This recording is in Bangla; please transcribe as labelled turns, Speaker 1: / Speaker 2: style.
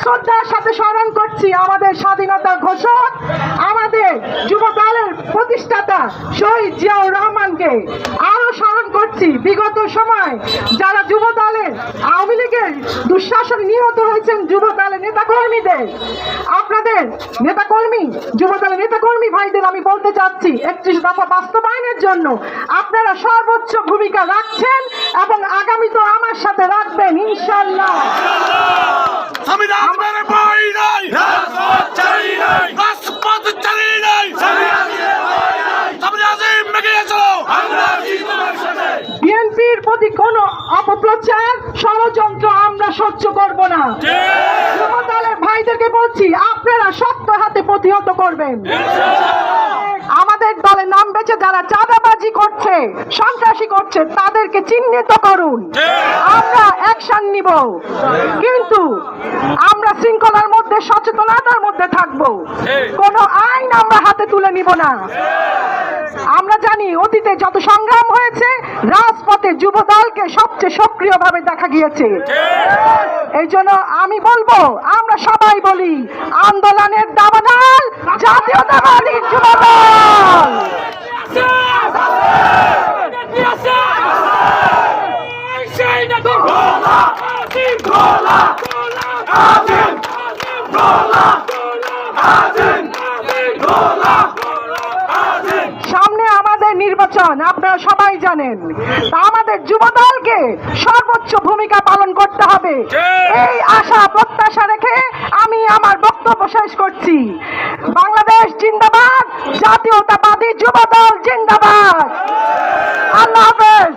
Speaker 1: শ্রদ্ধার সাথে স্মরণ করছি আমাদের স্বাধীনতার ঘোষক, আমাদের যুব দলের প্রতিষ্ঠাতা শহীদ জিয়াউর রহমানকে। আরো স্মরণ করছি বিগত সময় যারা যুব দলের আওয়ামী লীগের দুঃশাসন নিহত হয়েছেন যুব দলের নেতাকর্মীদের। আপনাদের নেতাকর্মী, যুব দলের নেতাকর্মী ভাইদের আমি বলতে চাচ্ছি 31 দফা বাস্তবায়নের জন্য আপনারা সর্বোচ্চ ভূমিকা রাখছেন এবং আগামী তো আমার সাথে রাখবেন ইনশাআল্লাহ। বিএনপির প্রতি কোন অপপ্রচার ষড়যন্ত্র আমরা সহ্য করব না। যুব দলের ভাইদেরকে বলছি আপনারা শক্ত হাতে প্রতিহত করবেন। আমাদের দলের নাম বেছে যারা চাঁদাবাজি করছে, সন্ত্রাসী করছে, তাদেরকে চিহ্নিত করুন, আমরা অ্যাকশন নিব। কিন্তু আমরা শৃঙ্খলার মধ্যে, সচেতনতার মধ্যে থাকব, কোনো আইন আমরা হাতে তুলে নিব না। আমরা জানি অতীতে যত সংগ্রাম হয়েছে রাজপথে যুব দলকে সবচেয়ে সক্রিয়ভাবে দেখা গিয়েছে। এই জন্য আমি বলবো, আমরা সবাই বলি আন্দোলনের দাবানল জাতীয়তাবাদী যুব দল। সামনে আমাদের নির্বাচন, আপনারা সবাই জানেন। আমাদের যুব দলকে সর্বোচ্চ ভূমিকা পালন করতে হবে। এই আশা প্রত্যাশা রেখে আমি আমার বক্তব্য শেষ করছি। বাংলাদেশ জিন্দাবাদ, জাতীয়তাবাদী যুব দল জিন্দাবাদ। আল্লাহ হাফেজ।